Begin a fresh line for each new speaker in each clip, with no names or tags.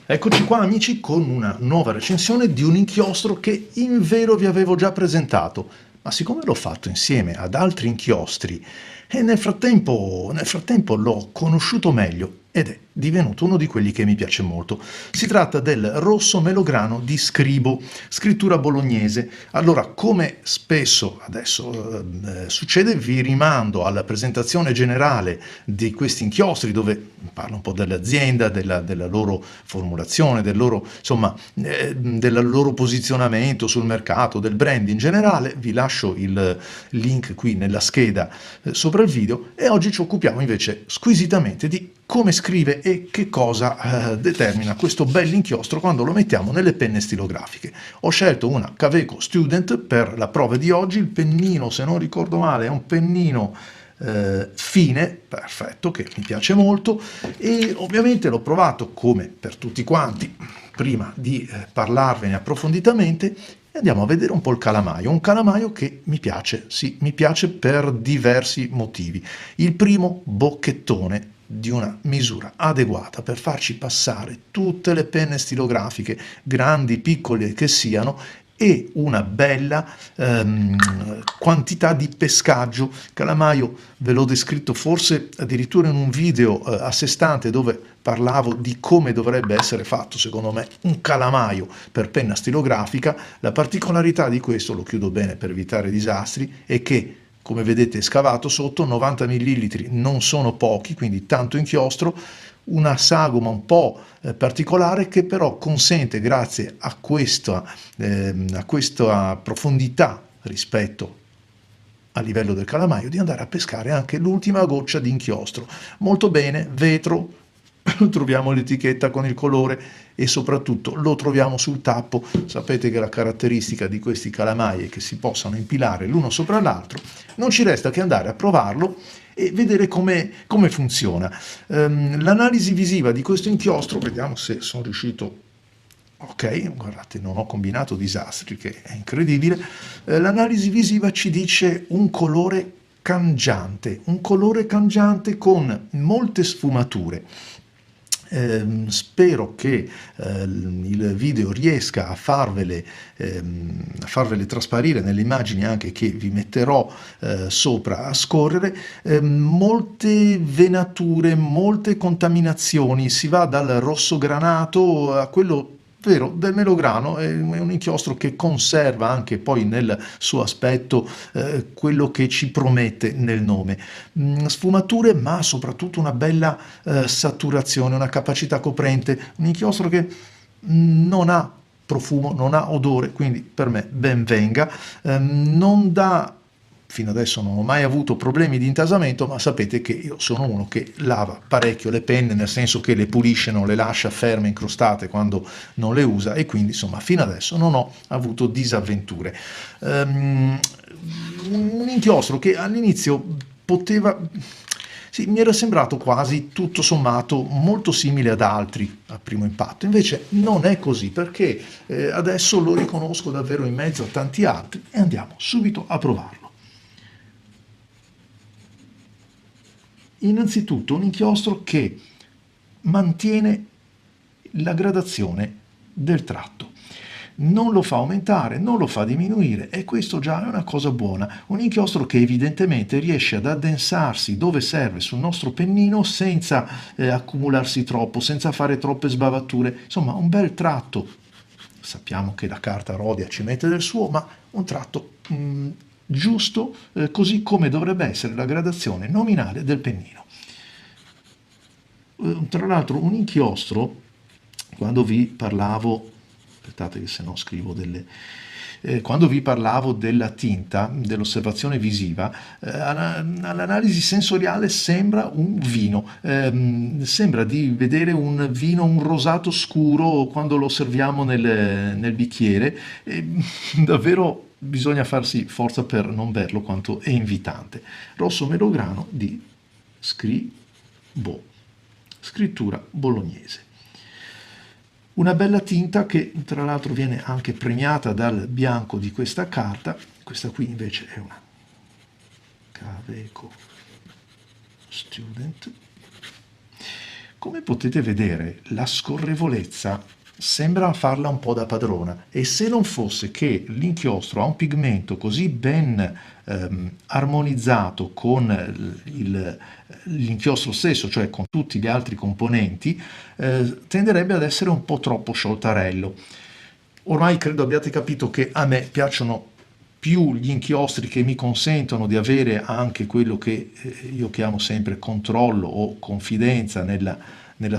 Eccoci qua amici con una nuova recensione di un inchiostro che in vero vi avevo già presentato, ma siccome l'ho fatto insieme ad altri inchiostri e nel frattempo l'ho conosciuto meglio ed è divenuto uno di quelli che mi piace molto. Si tratta del rosso melograno di Scribo, scrittura bolognese. Allora, come spesso adesso succede, vi rimando alla presentazione generale di questi inchiostri dove parlo un po' dell'azienda, della loro formulazione, del loro posizionamento sul mercato, del brand in generale. Vi lascio il link qui nella scheda sopra il video e oggi ci occupiamo invece squisitamente di come scrive e che cosa determina questo bell'inchiostro quando lo mettiamo nelle penne stilografiche. Ho scelto una Kaweco Student per la prova di oggi. Il pennino, se non ricordo male, è un pennino fine, perfetto, che mi piace molto, e ovviamente l'ho provato come per tutti quanti prima di parlarvene approfonditamente. E andiamo a vedere un po' il calamaio, un calamaio che mi piace, sì, mi piace per diversi motivi. Il primo, bocchettone di una misura adeguata per farci passare tutte le penne stilografiche, grandi, piccole che siano, e una bella quantità di pescaggio. Calamaio ve l'ho descritto forse addirittura in un video a sé stante dove parlavo di come dovrebbe essere fatto secondo me un calamaio per penna stilografica. La particolarità di questo, lo chiudo bene per evitare disastri, è che come vedete scavato sotto 90 ml non sono pochi, quindi tanto inchiostro, una sagoma un po' particolare che però consente, grazie a questa profondità rispetto a livello del calamaio, di andare a pescare anche l'ultima goccia di inchiostro. Molto bene, vetro, troviamo l'etichetta con il colore e soprattutto lo troviamo sul tappo. Sapete che la caratteristica di questi calamai è che si possano impilare l'uno sopra l'altro. Non ci resta che andare a provarlo e vedere come funziona. L'analisi visiva di questo inchiostro, vediamo se sono riuscito. Ok, guardate, non ho combinato disastri, che è incredibile. L'analisi visiva ci dice un colore cangiante con molte sfumature. Spero che il video riesca a farvele trasparire nelle immagini anche che vi metterò sopra a scorrere. Molte venature, molte contaminazioni, si va dal rosso granato a quello vero del melograno. È un inchiostro che conserva anche poi nel suo aspetto quello che ci promette nel nome. Sfumature, ma soprattutto una bella saturazione, una capacità coprente, un inchiostro che non ha profumo, non ha odore, quindi per me ben venga. Non dà, fino adesso non ho mai avuto problemi di intasamento, ma sapete che io sono uno che lava parecchio le penne, nel senso che le pulisce, non le lascia ferme, incrostate quando non le usa, e quindi insomma fino adesso non ho avuto disavventure. Un inchiostro che all'inizio poteva... Sì, mi era sembrato quasi tutto sommato molto simile ad altri a primo impatto, invece non è così, perché adesso lo riconosco davvero in mezzo a tanti altri e andiamo subito a provarlo. Innanzitutto un inchiostro che mantiene la gradazione del tratto. Non lo fa aumentare, non lo fa diminuire, e questo già è una cosa buona. Un inchiostro che evidentemente riesce ad addensarsi dove serve sul nostro pennino senza accumularsi troppo, senza fare troppe sbavature. Insomma, un bel tratto. Sappiamo che la carta Rhodia ci mette del suo, ma un tratto giusto, così come dovrebbe essere la gradazione nominale del pennino. Tra l'altro un inchiostro, quando vi parlavo, aspettate che se no scrivo delle... quando vi parlavo della tinta, dell'osservazione visiva, all'analisi sensoriale sembra un vino, sembra di vedere un vino, un rosato scuro quando lo osserviamo nel bicchiere. Davvero bisogna farsi forza per non berlo quanto è invitante. Rosso melograno di Scribo, scrittura bolognese. Una bella tinta che tra l'altro viene anche premiata dal bianco di questa carta. Questa qui invece è una Kaweco Student. Come potete vedere, la scorrevolezza sembra farla un po' da padrona, e se non fosse che l'inchiostro ha un pigmento così ben armonizzato con l'inchiostro stesso, cioè con tutti gli altri componenti, tenderebbe ad essere un po' troppo scioltarello. Ormai credo abbiate capito che a me piacciono più gli inchiostri che mi consentono di avere anche quello che io chiamo sempre controllo o confidenza nella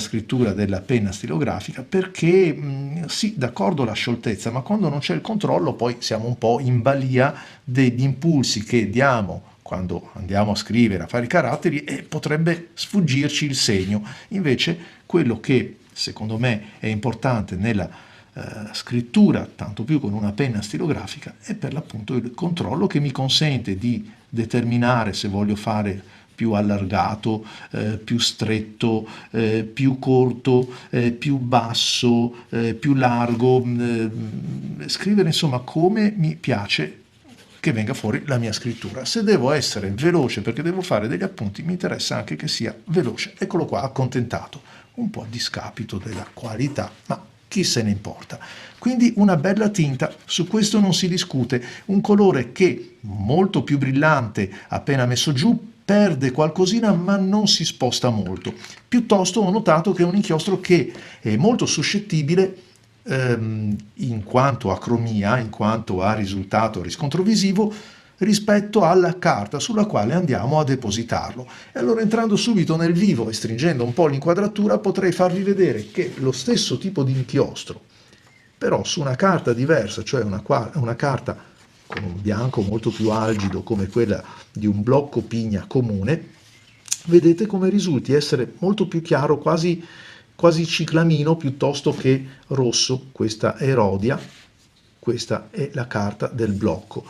scrittura della penna stilografica, perché sì, d'accordo la scioltezza, ma quando non c'è il controllo poi siamo un po' in balia degli impulsi che diamo quando andiamo a scrivere, a fare i caratteri, e potrebbe sfuggirci il segno. Invece quello che secondo me è importante nella scrittura, tanto più con una penna stilografica, è per l'appunto il controllo che mi consente di determinare se voglio fare più allargato, più stretto, più corto, più basso, più largo, scrivere insomma come mi piace che venga fuori la mia scrittura. Se devo essere veloce perché devo fare degli appunti, mi interessa anche che sia veloce. Eccolo qua, accontentato, un po' a discapito della qualità, ma chi se ne importa. Quindi una bella tinta, su questo non si discute, un colore che molto più brillante appena messo giù, perde qualcosina ma non si sposta molto. Piuttosto ho notato che è un inchiostro che è molto suscettibile in quanto a cromia, in quanto a risultato, riscontro visivo, rispetto alla carta sulla quale andiamo a depositarlo. E allora, entrando subito nel vivo e stringendo un po' l'inquadratura, potrei farvi vedere che lo stesso tipo di inchiostro, però su una carta diversa, cioè una carta con un bianco molto più algido come quella di un blocco pigna comune, vedete come risulti essere molto più chiaro, quasi ciclamino piuttosto che rosso. Questa è Rhodia, questa è la carta del blocco.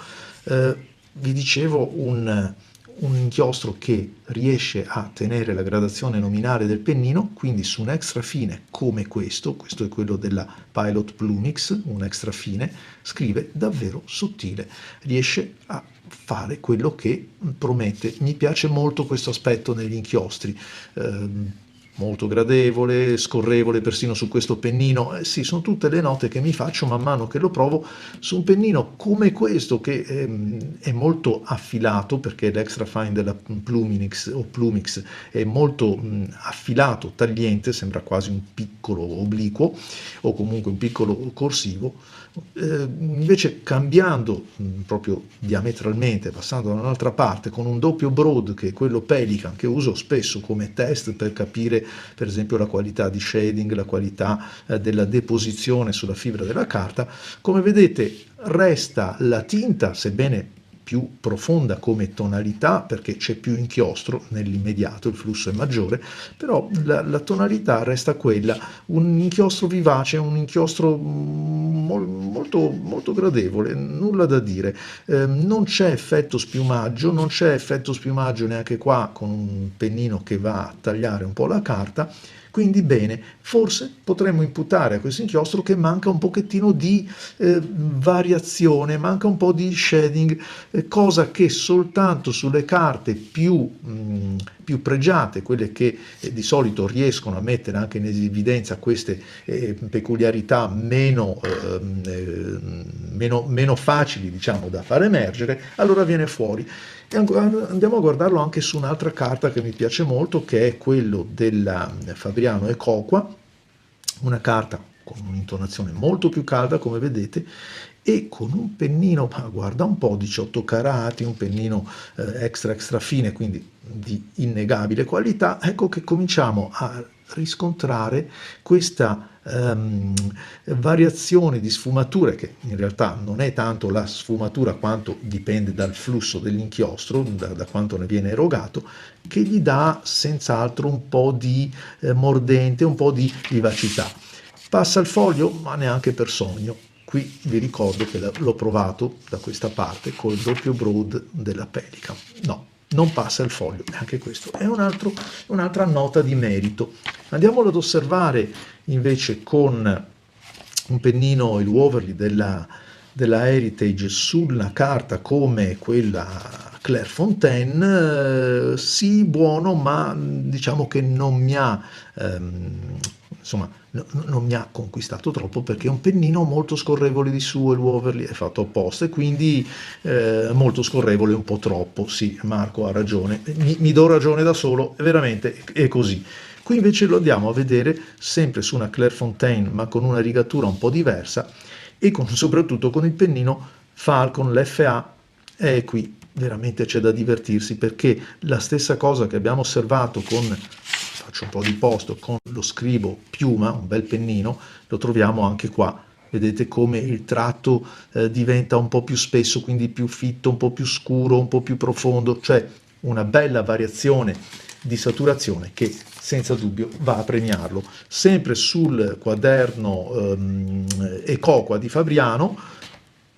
Vi dicevo, un inchiostro che riesce a tenere la gradazione nominale del pennino, quindi su un extra fine come questo è quello della Pilot Plumix, un extra fine, scrive davvero sottile, riesce a fare quello che promette. Mi piace molto questo aspetto negli inchiostri, molto gradevole, scorrevole persino su questo pennino. Sì, sono tutte le note che mi faccio man mano che lo provo su un pennino come questo, che è molto affilato, perché l'extra fine della Plumix è molto affilato, tagliente, sembra quasi un piccolo obliquo o comunque un piccolo corsivo. Invece cambiando proprio diametralmente, passando da un'altra parte, con un doppio broad, che è quello Pelikan, che uso spesso come test per capire per esempio la qualità di shading, la qualità della deposizione sulla fibra della carta, come vedete resta la tinta, sebbene più profonda come tonalità, perché c'è più inchiostro nell'immediato, il flusso è maggiore, però la tonalità resta quella, un inchiostro vivace, un inchiostro molto, molto gradevole, nulla da dire. Non c'è effetto spiumaggio, non c'è effetto spiumaggio neanche qua con un pennino che va a tagliare un po' la carta. Quindi bene, forse potremmo imputare a questo inchiostro che manca un pochettino di variazione, manca un po' di shading, cosa che soltanto sulle carte più pregiate, quelle che di solito riescono a mettere anche in evidenza queste peculiarità meno facili, diciamo, da far emergere, allora viene fuori. E andiamo a guardarlo anche su un'altra carta che mi piace molto, che è quello della Fabriano e Coqua, una carta con un'intonazione molto più calda, come vedete, e con un pennino, ma guarda un po', 18 carati, un pennino extra fine, quindi di innegabile qualità. Ecco che cominciamo a riscontrare questa variazione di sfumature, che in realtà non è tanto la sfumatura quanto dipende dal flusso dell'inchiostro, da quanto ne viene erogato, che gli dà senz'altro un po' di mordente, un po' di vivacità. Passa il foglio, ma neanche per sogno. Qui vi ricordo che l'ho provato da questa parte col doppio broad della Pelikan. No, non passa il foglio, anche questo è un'altra nota di merito. Andiamolo ad osservare invece con un pennino, il Waverly della Heritage, sulla carta come quella Clairefontaine, sì, buono, ma diciamo che non mi ha, insomma, non mi ha conquistato troppo, perché è un pennino molto scorrevole di suo, il Waverly è fatto apposta e quindi molto scorrevole, un po' troppo. Sì, Marco ha ragione, mi do ragione da solo, veramente è così. Qui invece lo andiamo a vedere sempre su una Clairefontaine, ma con una rigatura un po' diversa e soprattutto con il pennino Falcon, l'FA, e qui veramente c'è da divertirsi, perché la stessa cosa che abbiamo osservato con, faccio un po' di posto, con lo scribo piuma, un bel pennino, lo troviamo anche qua. Vedete come il tratto diventa un po' più spesso, quindi più fitto, un po' più scuro, un po' più profondo, cioè una bella variazione di saturazione che senza dubbio va a premiarlo. Sempre sul quaderno Ecoqua di Fabriano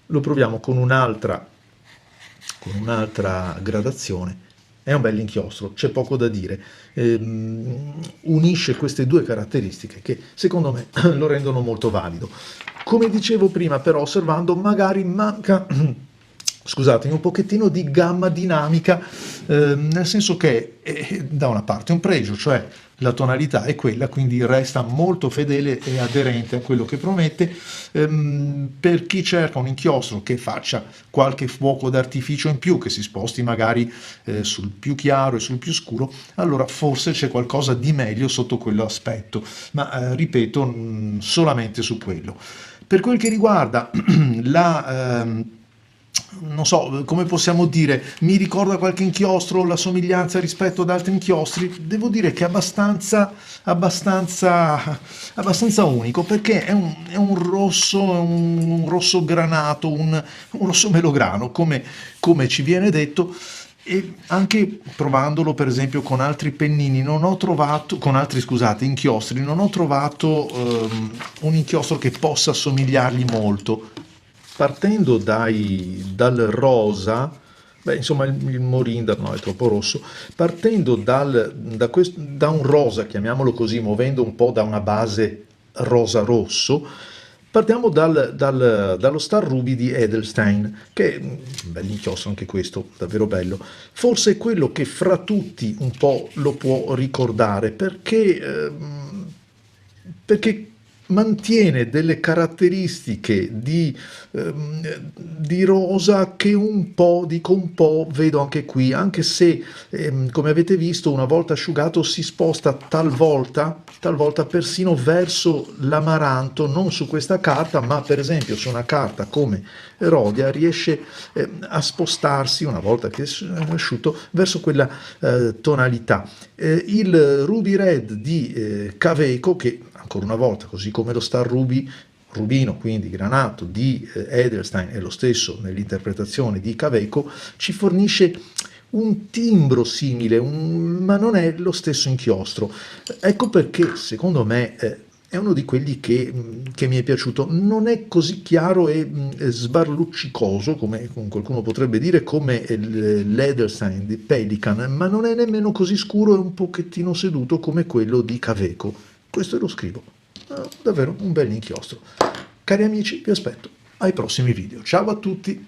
lo proviamo con un'altra gradazione. È un bel inchiostro, c'è poco da dire. Unisce queste due caratteristiche che secondo me lo rendono molto valido. Come dicevo prima, però, osservando, magari manca scusatemi, un pochettino di gamma dinamica, nel senso che da una parte un pregio, cioè la tonalità è quella, quindi resta molto fedele e aderente a quello che promette. Per chi cerca un inchiostro che faccia qualche fuoco d'artificio in più, che si sposti magari sul più chiaro e sul più scuro, allora forse c'è qualcosa di meglio sotto quello aspetto, ma ripeto, solamente su quello. Per quel che riguarda la non so, come possiamo dire, mi ricorda qualche inchiostro, la somiglianza rispetto ad altri inchiostri? Devo dire che è abbastanza unico, perché è un rosso granato, un rosso melograno, come ci viene detto. E anche provandolo per esempio con altri pennini, non ho trovato, con altri, scusate, inchiostri, non ho trovato un inchiostro che possa assomigliargli molto. Partendo dal rosa, beh, insomma il Morinda no, è troppo rosso, partendo da un rosa, chiamiamolo così, muovendo un po' da una base rosa-rosso, partiamo dallo Star Ruby di Edelstein, che è un bell'inchiostro anche questo, davvero bello. Forse è quello che fra tutti un po' lo può ricordare, perché mantiene delle caratteristiche di rosa che un po', dico un po', vedo anche qui, anche se, come avete visto, una volta asciugato si sposta talvolta persino verso l'amaranto, non su questa carta, ma per esempio su una carta come Rhodia riesce a spostarsi, una volta che è asciutto, verso quella tonalità. Il Ruby Red di Kaweco, che ancora una volta, così come lo Star Ruby, Rubino, quindi granato di Edelstein, è lo stesso nell'interpretazione di Kaweco, ci fornisce un timbro simile, ma non è lo stesso inchiostro. Ecco perché secondo me è uno di quelli che mi è piaciuto. Non è così chiaro e sbarluccicoso, come qualcuno potrebbe dire, come l'Edelstein di Pelican, ma non è nemmeno così scuro e un pochettino seduto come quello di Kaweco. Questo lo scrivo. Davvero un bel inchiostro. Cari amici, vi aspetto ai prossimi video. Ciao a tutti!